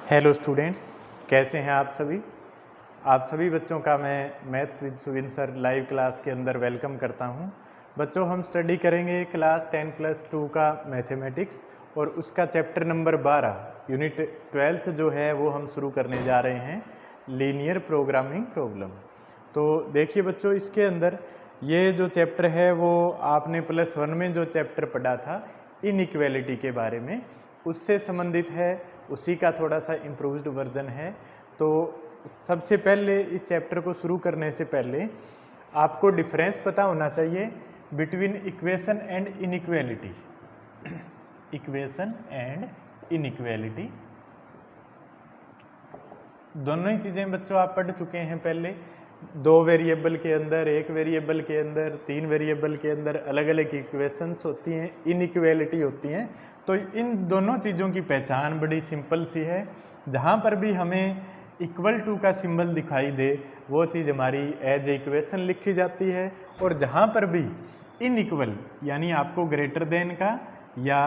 Hello students, कैसे हैं आप सभी। आप सभी बच्चों का मैं maths with Suvin sir live class के अंदर वेलकम करता हूं। बच्चों, हम स्टडी करेंगे क्लास 10+2 का मैथमेटिक्स और उसका चैप्टर नंबर 12 यूनिट 12 जो है वो हम शुरू करने जा रहे हैं, लीनियर प्रोग्रामिंग प्रॉब्लम। तो देखिए बच्चों, इसके अंदर ये जो चैप्टर है वो आपने +1 में जो चैप्टर पढ़ा था इनइक्वालिटी के बारे में, उससे संबंधित है, उसी का थोड़ा सा इम्प्रूव्ड वर्जन है। तो सबसे पहले इस चैप्टर को शुरू करने से पहले आपको डिफरेंस पता होना चाहिए between equation and inequality. Equation and inequality दोनों ही चीज़ें बच्चों आप पढ़ चुके हैं पहले। 2 वेरिएबल के अंदर, 1 वेरिएबल के अंदर, 3 वेरिएबल के अंदर अलग अलग इक्वेशंस होती हैं, इनइक्वालिटी होती हैं। तो इन दोनों चीज़ों की पहचान बड़ी सिंपल सी है। जहाँ पर भी हमें इक्वल टू का सिंबल दिखाई दे वो चीज़ हमारी एज इक्वेशन लिखी जाती है, और जहाँ पर भी इनइक्वल यानी आपको ग्रेटर देन का या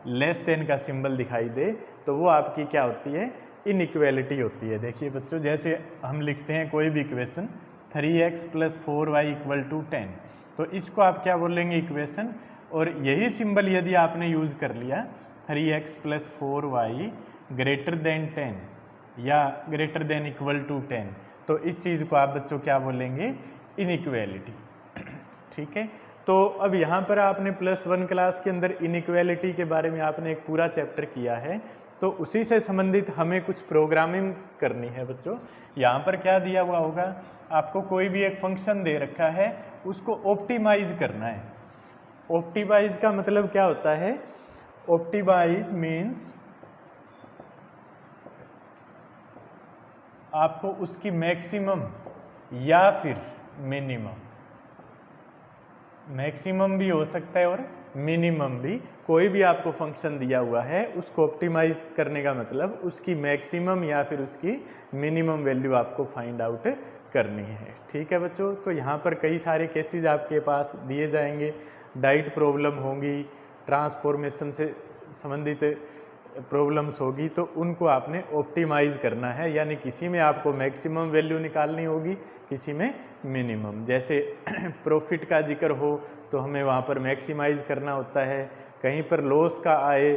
लेस देन का सिंबल दिखाई दे तो वो आपकी क्या होती है, इनइक्वालिटी होती है। देखिए बच्चों, जैसे हम लिखते हैं कोई भी इक्वेशन 3x + 4y = 10, तो इसको आप क्या बोलेंगे, इक्वेशन। और यही सिंबल यदि आपने यूज़ कर लिया 3x + 4y > 10 या > 10, तो इस चीज़ को आप बच्चों क्या बोलेंगे, इनइक्वालिटी। ठीक है। तो अब यहाँ पर आपने +1 क्लास के अंदर इनइक्वालिटी के बारे में आपने एक पूरा चैप्टर किया है, तो उसी से संबंधित हमें कुछ प्रोग्रामिंग करनी है बच्चों। यहाँ पर क्या दिया हुआ होगा, आपको कोई भी एक फंक्शन दे रखा है, उसको ऑप्टिमाइज करना है। ऑप्टिमाइज का मतलब क्या होता है, ऑप्टिमाइज मीन्स आपको उसकी मैक्सिमम या फिर मिनिमम, मैक्सिमम भी हो सकता है और मिनिमम भी, कोई भी आपको फंक्शन दिया हुआ है उसको ऑप्टिमाइज करने का मतलब उसकी मैक्सिमम या फिर उसकी मिनिमम वैल्यू आपको फाइंड आउट करनी है। ठीक है बच्चों। तो यहाँ पर कई सारे केसेस आपके पास दिए जाएंगे, डाइट प्रॉब्लम होगी, ट्रांसफॉर्मेशन से संबंधित प्रॉब्लम्स होगी, तो उनको आपने ऑप्टिमाइज करना है, यानी किसी में आपको मैक्सिमम वैल्यू निकालनी होगी, किसी में मिनिमम। जैसे प्रॉफिट का जिक्र हो तो हमें वहाँ पर मैक्सिमाइज करना होता है, कहीं पर लॉस का आए,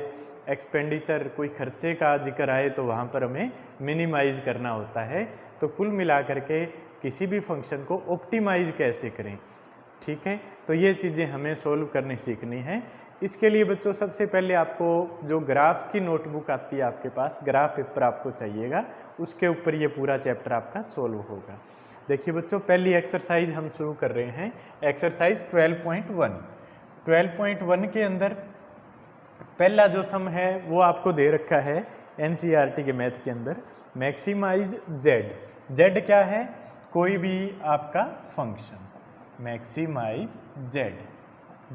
एक्सपेंडिचर कोई खर्चे का जिक्र आए तो वहाँ पर हमें मिनिमाइज करना होता है। तो कुल मिलाकर के किसी भी फंक्शन को ऑप्टिमाइज कैसे करें, ठीक है, तो ये चीज़ें हमें सोल्व करनी सीखनी है। इसके लिए बच्चों सबसे पहले आपको जो ग्राफ की नोटबुक आती है आपके पास, ग्राफ पेपर आपको चाहिएगा, उसके ऊपर ये पूरा चैप्टर आपका सोल्व होगा। देखिए बच्चों, पहली एक्सरसाइज हम शुरू कर रहे हैं, एक्सरसाइज 12.1। 12.1 के अंदर पहला जो सम है वो आपको दे रखा है एनसीईआरटी के मैथ के अंदर, मैक्सिमाइज जेड। जेड क्या है, कोई भी आपका फंक्शन, मैक्सिमाइज जेड।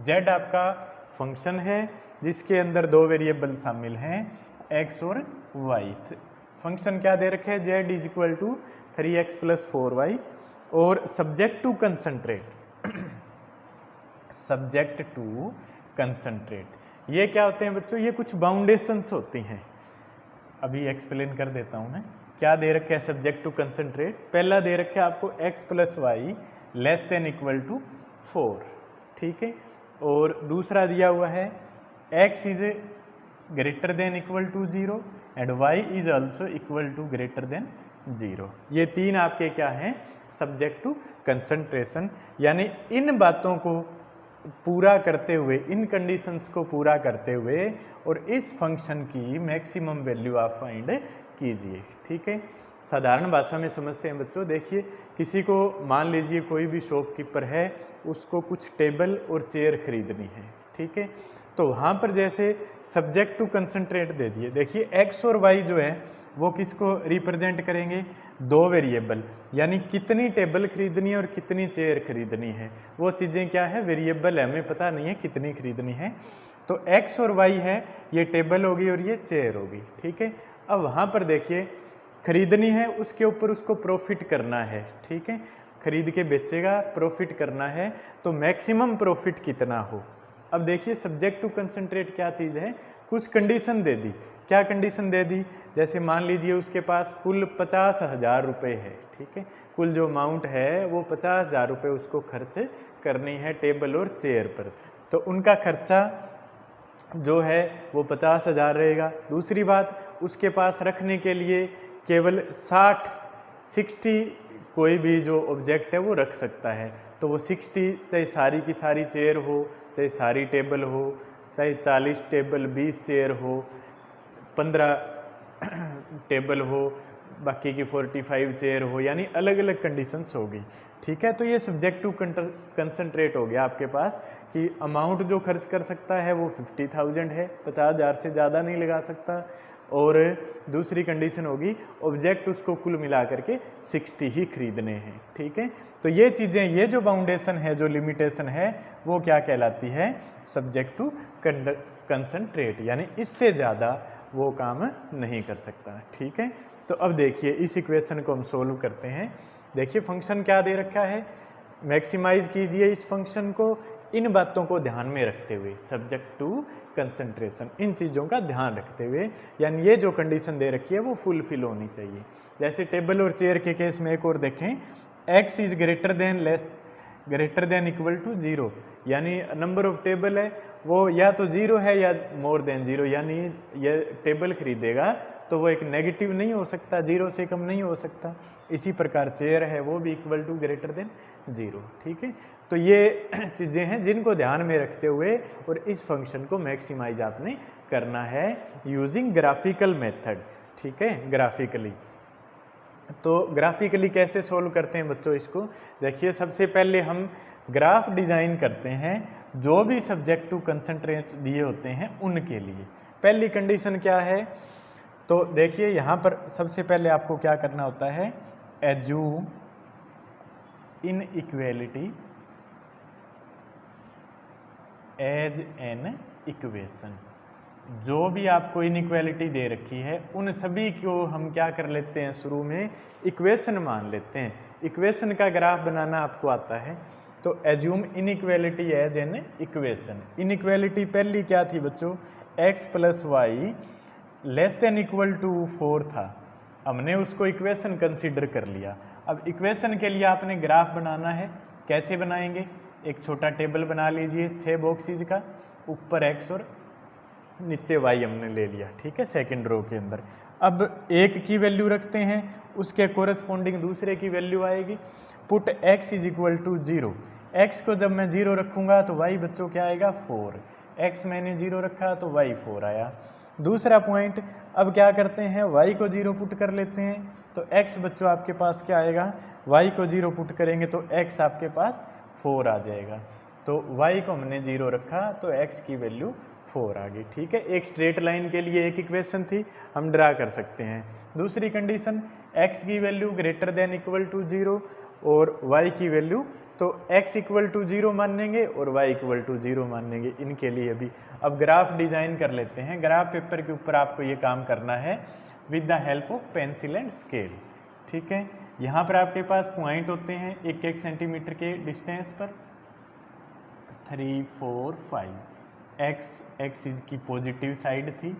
जेड आपका फंक्शन है जिसके अंदर 2 वेरिएबल शामिल हैं, x और y। फंक्शन क्या दे रखे है, z = 3x + 4y, और subject to concentrate. Subject to concentrate ये क्या होते हैं बच्चों, ये कुछ बाउंडेशंस होती हैं, अभी एक्सप्लेन कर देता हूँ मैं। क्या दे रखे है सब्जेक्ट टू कंसंट्रेट, पहला दे रखे है आपको x + y <= 4, ठीक है, और दूसरा दिया हुआ है x > 0 एंड y = <0। ये तीन आपके क्या हैं, सब्जेक्ट टू कंसंट्रेशन। यानी इन बातों को पूरा करते हुए, इन कंडीशंस को पूरा करते हुए और इस फंक्शन की मैक्सिमम वैल्यू आप फाइंड कीजिए। ठीक है, साधारण भाषा में समझते हैं बच्चों। देखिए, किसी को मान लीजिए कोई भी शॉपकीपर है, उसको कुछ टेबल और चेयर खरीदनी है, ठीक है, तो वहाँ पर जैसे सब्जेक्ट टू कंसंट्रेट दे दिए। देखिए x और y जो है वो किसको रिप्रेजेंट करेंगे, 2 वेरिएबल, यानी कितनी टेबल खरीदनी है और कितनी चेयर खरीदनी है, वो चीज़ें क्या है, वेरिएबल है, हमें पता नहीं है कितनी खरीदनी है। तो x और y है, ये टेबल होगी और ये चेयर होगी, ठीक है। अब वहाँ पर देखिए खरीदनी है, उसके ऊपर उसको प्रॉफिट करना है, ठीक है, खरीद के बेचेगा, प्रॉफिट करना है, तो मैक्सिमम प्रॉफिट कितना हो। अब देखिए सब्जेक्ट टू कंसंट्रेट क्या चीज़ है, कुछ कंडीशन दे दी। क्या कंडीशन दे दी? जैसे मान लीजिए उसके पास कुल 50,000 रुपये है, ठीक है, कुल जो अमाउंट है वो 50,000 रुपये उसको खर्च करनी है टेबल और चेयर पर, तो उनका खर्चा जो है वो 50,000 रहेगा। दूसरी बात, उसके पास रखने के लिए केवल 60 कोई भी जो ऑब्जेक्ट है वो रख सकता है, तो वो 60 चाहे सारी की सारी चेयर हो, चाहे सारी टेबल हो, चाहे 40 टेबल 20 चेयर हो, 15 टेबल हो, बाकी की 45 चेयर हो, यानी अलग अलग कंडीशंस होगी, ठीक है। तो ये सब्जेक्ट टू कंसंट्रेट हो गया आपके पास कि अमाउंट जो खर्च कर सकता है वो 50,000 है, 50,000 से ज़्यादा नहीं लगा सकता। और दूसरी कंडीशन होगी ऑब्जेक्ट उसको कुल मिला करके 60 ही खरीदने हैं, ठीक है। तो ये चीज़ें, ये जो बाउंडेशन है, जो लिमिटेशन है, वो क्या कहलाती है? सब्जेक्ट टू कंसंट्रेट, यानी इससे ज़्यादा वो काम नहीं कर सकता, ठीक है। तो अब देखिए इस इक्वेशन को हम सोल्व करते हैं। देखिए फंक्शन क्या दे रखा है, मैक्सिमाइज कीजिए इस फंक्शन को इन बातों को ध्यान में रखते हुए, सब्जेक्ट टू कंसंट्रेशन, इन चीज़ों का ध्यान रखते हुए, यानी ये जो कंडीशन दे रखी है वो फुलफिल होनी चाहिए। जैसे टेबल और चेयर के केस में एक और देखें, x is greater than equal to 0, यानी नंबर ऑफ टेबल है वो या तो 0 है या मोर देन 0, यानी ये टेबल खरीदेगा तो वो एक नेगेटिव नहीं हो सकता, 0 से कम नहीं हो सकता। इसी प्रकार चेयर है वो भी इक्वल टू ग्रेटर देन 0, ठीक है। तो ये चीज़ें हैं जिनको ध्यान में रखते हुए और इस फंक्शन को मैक्सिमाइज आपने करना है यूजिंग ग्राफिकल मेथड, ठीक है, ग्राफिकली। तो ग्राफिकली कैसे सोल्व करते हैं बच्चों इसको? देखिए सबसे पहले हम ग्राफ डिज़ाइन करते हैं जो भी सब्जेक्ट टू कंसंट्रेट दिए होते हैं उनके लिए। पहली कंडीशन क्या है? तो देखिए यहाँ पर सबसे पहले आपको क्या करना होता है, assume inequality as an equation. जो भी आपको इनइक्वालिटी दे रखी है उन सभी को हम क्या कर लेते हैं, शुरू में इक्वेशन मान लेते हैं। इक्वेशन का ग्राफ बनाना आपको आता है, तो assume inequality as an equation. Inequality पहली क्या थी बच्चों, x plus y less than equal to 4 था, हमने उसको इक्वेशन कंसीडर कर लिया। अब इक्वेशन के लिए आपने ग्राफ बनाना है, कैसे बनाएंगे? एक छोटा टेबल बना लीजिए 6 बॉक्सेस का, ऊपर x और नीचे y हमने ले लिया, ठीक है, सेकंड रो के अंदर। अब एक की वैल्यू रखते हैं, उसके कोरस्पॉन्डिंग दूसरे की वैल्यू आएगी। Put x is equal to 0, x को जब मैं 0 रखूंगा तो y बच्चों क्या आएगा, 4, x मैंने 0 रखा तो y 4 आया। दूसरा पॉइंट, अब क्या करते हैं, y को 0 पुट कर लेते हैं, तो x बच्चों आपके पास क्या आएगा, y को 0 पुट करेंगे तो x आपके पास 4 आ जाएगा। तो y को हमने 0 रखा तो x की वैल्यू 4 आ गई, ठीक है। एक स्ट्रेट लाइन के लिए एक इक्वेशन थी, हम ड्रा कर सकते हैं। दूसरी कंडीशन, x की value greater than equal to 0 और y की वैल्यू, तो x इक्वल टू 0 मानेंगे और y इक्वल टू 0 मानेंगे, इनके लिए भी। अब ग्राफ डिज़ाइन कर लेते हैं। ग्राफ पेपर के ऊपर आपको ये काम करना है with the help of pencil and scale, ठीक है। यहाँ पर आपके पास पॉइंट होते हैं 1-1 सेंटीमीटर के डिस्टेंस पर, 3, 4, 5। x एक्सिस की पॉजिटिव साइड थी,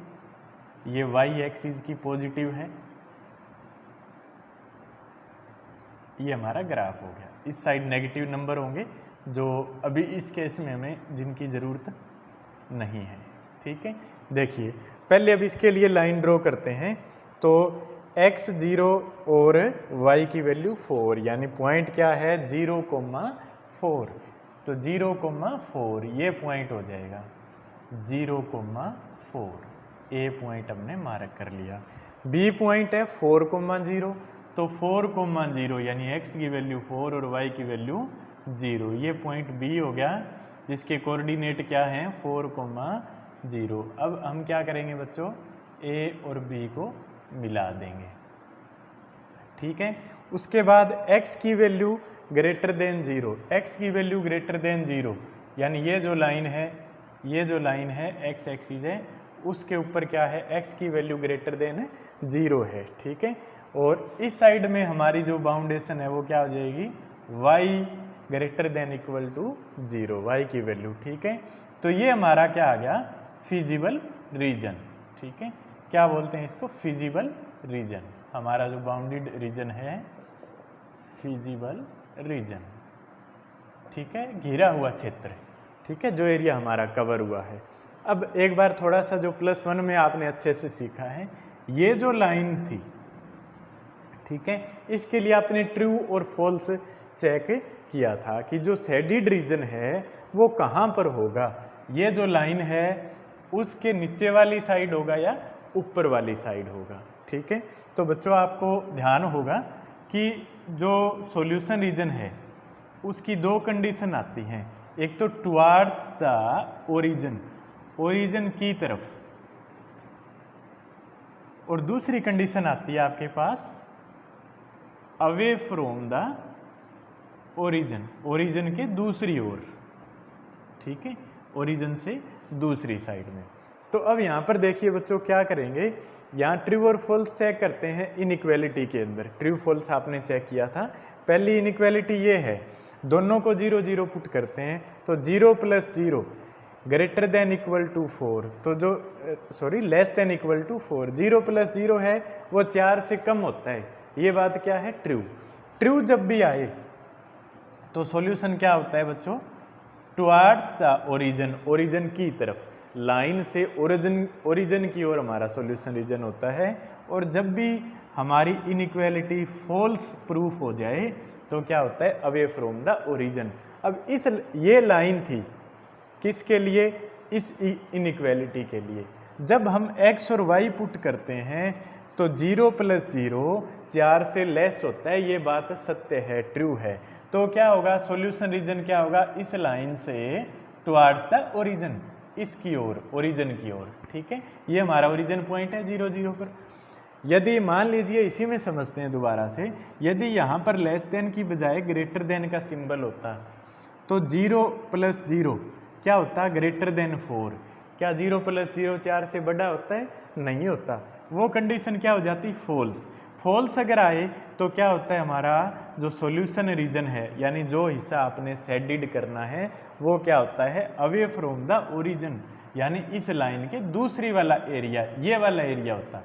ये y एक्सिस की पॉजिटिव है, ये हमारा ग्राफ हो गया। इस साइड नेगेटिव नंबर होंगे जो अभी इस केस में हमें जिनकी ज़रूरत नहीं है, ठीक है। देखिए पहले अब इसके लिए लाइन ड्रॉ करते हैं, तो x 0 और y की वैल्यू 4, यानी पॉइंट क्या है, 0,4, तो 0,4 ये पॉइंट हो जाएगा, 0,4 ए पॉइंट हमने मार्क कर लिया। बी पॉइंट है 4,0, तो 4,0 यानी x की वैल्यू 4 और y की वैल्यू 0, ये पॉइंट बी हो गया जिसके कोऑर्डिनेट क्या हैं, 4,0। अब हम क्या करेंगे बच्चों, a और b को मिला देंगे, ठीक है। उसके बाद x की वैल्यू ग्रेटर देन 0, x की वैल्यू ग्रेटर देन 0, यानी ये जो लाइन है, ये जो लाइन है x एक्सिस है, उसके ऊपर क्या है, x की वैल्यू ग्रेटर देन 0 है, ठीक है। और इस साइड में हमारी जो बाउंडेशन है वो क्या हो जाएगी, y greater than equal to 0, y की वैल्यू, ठीक है। तो ये हमारा क्या आ गया, फीजिबल रीजन। ठीक है, क्या बोलते हैं इसको? Feasible region. हमारा जो बाउंडेड रीजन है फिजिबल रीजन। ठीक है, घिरा हुआ क्षेत्र। ठीक है, जो एरिया हमारा कवर हुआ है। अब एक बार थोड़ा सा जो +1 में आपने अच्छे से सीखा है, ये जो लाइन थी, ठीक है, इसके लिए आपने ट्रू और फॉल्स चेक किया था कि जो शेडिड रीजन है वो कहाँ पर होगा। ये जो लाइन है उसके नीचे वाली साइड होगा या ऊपर वाली साइड होगा। ठीक है, तो बच्चों आपको ध्यान होगा कि जो सॉल्यूशन रीजन है उसकी दो कंडीशन आती हैं, एक तो टुवार्ड्स द ओरिजिन, ओरिजिन की तरफ, और दूसरी कंडीशन आती है आपके pass away from the origin, origin के दूसरी ओर। ठीक है, ओरिजिन से दूसरी साइड में। तो अब यहाँ पर देखिए बच्चों क्या करेंगे, यहाँ ट्रू और फॉल्स चेक करते हैं इनइक्वालिटी के अंदर। ट्रू फॉल्स आपने चेक किया था। पहली इनइक्वालिटी ये है, दोनों को 0 0 पुट करते हैं तो 0 + 0 ग्रेटर देन इक्वल टू 4, तो जो लेस देन इक्वल टू 4, 0 + 0 है वो 4 से कम होता है। ये बात क्या है? ट्रू। ट्रू जब भी आए तो सॉल्यूशन क्या होता है बच्चों? टुवार्ड्स द ओरिजिन, ओरिजिन की तरफ, लाइन से ओरिजिन की ओर हमारा सॉल्यूशन रीजन होता है। और जब भी हमारी इनइक्वालिटी फॉल्स प्रूफ हो जाए तो क्या होता है? Away from the origin. अब ये लाइन थी किसके लिए? इस इनइक्वालिटी के लिए। जब हम x और y पुट करते हैं तो 0 + 0 4 से लेस होता है, ये बात सत्य है, ट्रू है। तो क्या होगा? सॉल्यूशन रीजन क्या होगा? इस लाइन से टुवार्ड्स द ओरिजिन, इसकी ओर, ओरिजिन की ओर। ठीक है, ये हमारा ओरिजिन पॉइंट है 0 0 पर। यदि मान लीजिए, इसी में समझते हैं दोबारा से, यदि यहाँ पर लेस देन की बजाय ग्रेटर देन का सिंबल होता तो 0 + 0 क्या होता? Greater than 4। क्या 0 + 0 4 से बड़ा होता है? नहीं होता। वो कंडीशन क्या हो जाती? फॉल्स। फॉल्स अगर आए तो क्या होता है? हमारा जो सॉल्यूशन रीजन है, यानी जो हिस्सा आपने शेडिड करना है, वो क्या होता है? अवे फ्रॉम द ओरिजिन, यानी इस लाइन के दूसरी वाला एरिया, ये वाला एरिया होता।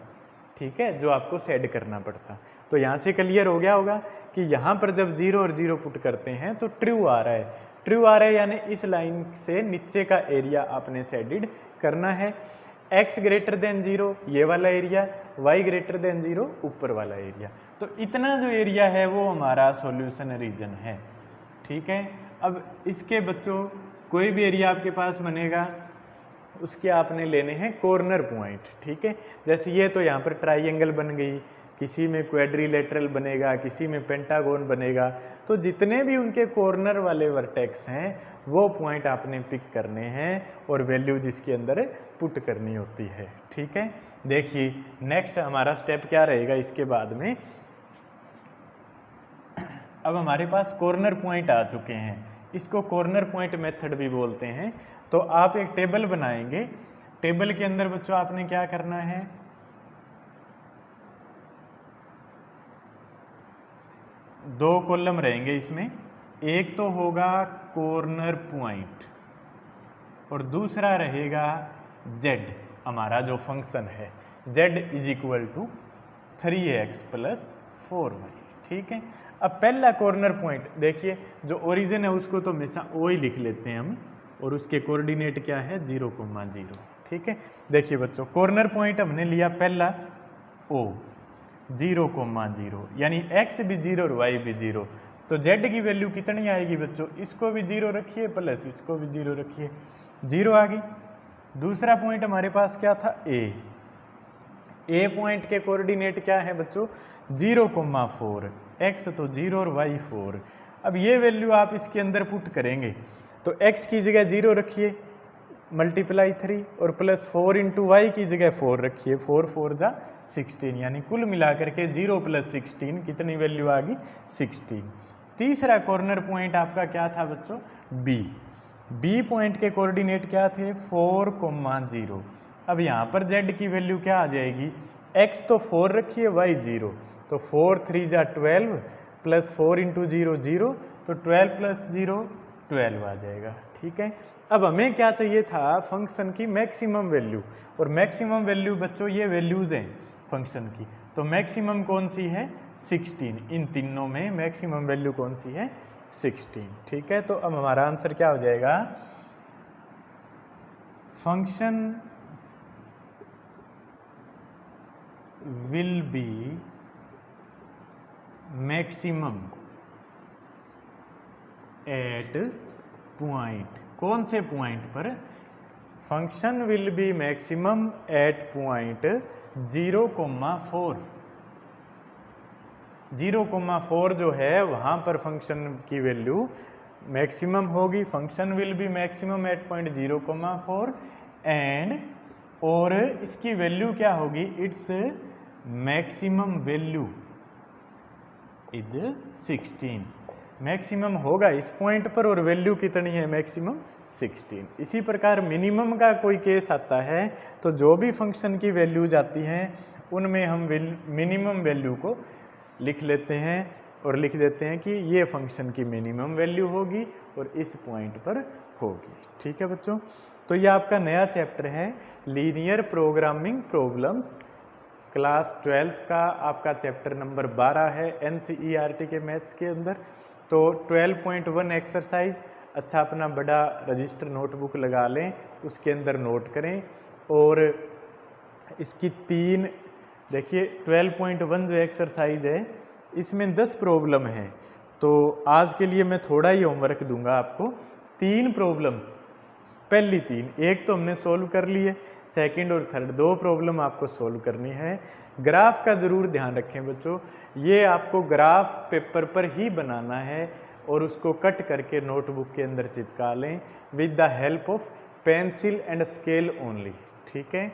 ठीक है, जो आपको शेड करना पड़ता। तो यहाँ से क्लियर हो गया होगा कि यहाँ पर जब 0 और 0 पुट करते हैं तो ट्रू आ रहा है। ट्रू आ रहा है यानी इस लाइन से नीचे का एरिया आपने शेडिड करना है। x ग्रेटर देन 0 ये वाला एरिया, y ग्रेटर देन 0 ऊपर वाला एरिया। तो इतना जो एरिया है वो हमारा सॉल्यूशन रीजन है। ठीक है, अब इसके बच्चों कोई भी एरिया आपके पास बनेगा उसके आपने लेने हैं कॉर्नर पॉइंट। ठीक है, जैसे ये तो यहाँ पर ट्राइंगल बन गई, किसी में क्वाड्रिलेटरल बनेगा, किसी में पेंटागोन बनेगा। तो जितने भी उनके कॉर्नर वाले वर्टेक्स हैं वो पॉइंट आपने पिक करने हैं और वैल्यू जिसके अंदर पुट करनी होती है। ठीक है, देखिए नेक्स्ट हमारा स्टेप क्या रहेगा इसके बाद में। अब हमारे पास कॉर्नर पॉइंट आ चुके हैं, इसको कॉर्नर पॉइंट मेथड भी बोलते हैं। तो आप एक टेबल बनाएंगे, टेबल के अंदर बच्चों आपने क्या करना है? दो कॉलम रहेंगे इसमें, एक तो होगा कॉर्नर पॉइंट और दूसरा रहेगा z, हमारा जो फंक्शन है z = 3x + 4y। ठीक है, अब पहला कॉर्नर पॉइंट देखिए, जो ओरिजिन है उसको तो हमेशा o ही लिख लेते हैं हम, और उसके कोऑर्डिनेट क्या है? 0, 0। ठीक है, देखिए बच्चों कॉर्नर पॉइंट हमने लिया पहला o, 0, 0, यानी x भी 0 और y भी 0। तो z की वैल्यू कितनी आएगी बच्चों? इसको भी 0 रखिए प्लस इसको भी 0 रखिए, 0 आ गई। दूसरा पॉइंट हमारे पास क्या था? a पॉइंट के कोऑर्डिनेट क्या है बच्चों? 0, 4, x तो 0 और y 4। अब ये वैल्यू आप इसके अंदर पुट करेंगे तो x की जगह 0 रखिए, मल्टीप्लाई 3, और प्लस 4 × y की जगह 4 रखिए, 4 4 जा 16, यानी कुल मिलाकर के 0 + 16 कितनी वैल्यू आ गई? 16। तीसरा कॉर्नर पॉइंट आपका क्या था बच्चों? b पॉइंट के कोऑर्डिनेट क्या थे? 4, 0। अब यहाँ पर z की वैल्यू क्या आ जाएगी? x तो 4 रखिए, y 0, तो 4 3 जा 12 प्लस 4 × 0 0, तो 12 + 0 12 आ जाएगा। ठीक है। अब हमें क्या चाहिए था, फंक्शन की मैक्सिमम वैल्यू, और मैक्सिमम वैल्यू बच्चों ये वैल्यूज़ हैं फंक्शन की, तो मैक्सिमम कौन सी है 16, इन तीनों में मैक्सिमम वैल्यू कौन सी है 16, ठीक है। तो अब हमारा आंसर क्या हो जाएगा, function will be maximum at point, कौन से पॉइंट पर, function will be maximum at point 0,4, 0,4 जो है वहाँ पर फंक्शन की वैल्यू मैक्सिमम होगी। Function will be maximum at point 0,4 and, और इसकी वैल्यू क्या होगी, it's maximum value is 16, maximum होगा इस पॉइंट पर और वैल्यू कितनी है मैक्सिमम 16। इसी प्रकार मिनिमम का कोई केस आता है तो जो भी फंक्शन की वैल्यूज आती हैं उनमें हम मिनिमम वैल्यू को लिख लेते हैं और लिख देते हैं कि ये फंक्शन की मिनिमम वैल्यू होगी और इस पॉइंट पर होगी, ठीक है बच्चों। तो ये आपका नया चैप्टर है linear programming problems, class 12th का आपका चैप्टर नंबर 12 है NCERT के मैथ्स के अंदर। तो 12.1 एक्सरसाइज, अच्छा अपना बड़ा रजिस्टर नोटबुक लगा लें, उसके अंदर नोट करें, और इसकी 3 देखिए 12.1 जो एक्सरसाइज है इसमें 10 प्रॉब्लम है, तो आज के लिए मैं थोड़ा ही होमवर्क दूंगा आपको। 3 प्रॉब्लम्स, पहली 3 एक तो हमने सोल्व कर ली है, सेकंड और थर्ड 2 प्रॉब्लम आपको सोल्व करनी है। ग्राफ का ज़रूर ध्यान रखें बच्चों, ये आपको ग्राफ पेपर पर ही बनाना है और उसको कट करके नोटबुक के अंदर चिपका लें with the help of pencil and scale only, ठीक है।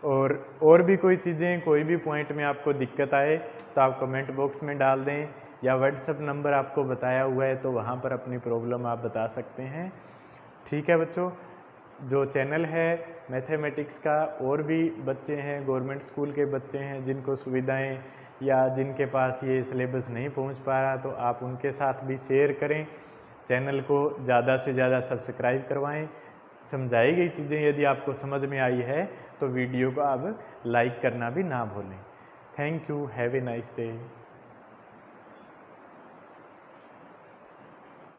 और भी कोई चीज़ें, कोई भी पॉइंट में आपको दिक्कत आए तो आप कमेंट बॉक्स में डाल दें, या व्हाट्सएप नंबर आपको बताया हुआ है तो वहाँ पर अपनी प्रॉब्लम आप बता सकते हैं, ठीक है बच्चों। जो चैनल है मैथमेटिक्स का, और भी बच्चे हैं गवर्नमेंट स्कूल के बच्चे हैं जिनको सुविधाएं या जिनके पास ये सिलेबस नहीं पहुंच पा रहा, तो आप उनके साथ भी शेयर करें, चैनल को ज़्यादा से ज़्यादा सब्सक्राइब करवाएं। समझाई गई चीज़ें यदि आपको समझ में आई है तो वीडियो को आप लाइक करना भी ना भूलें। Thank you, have a nice day.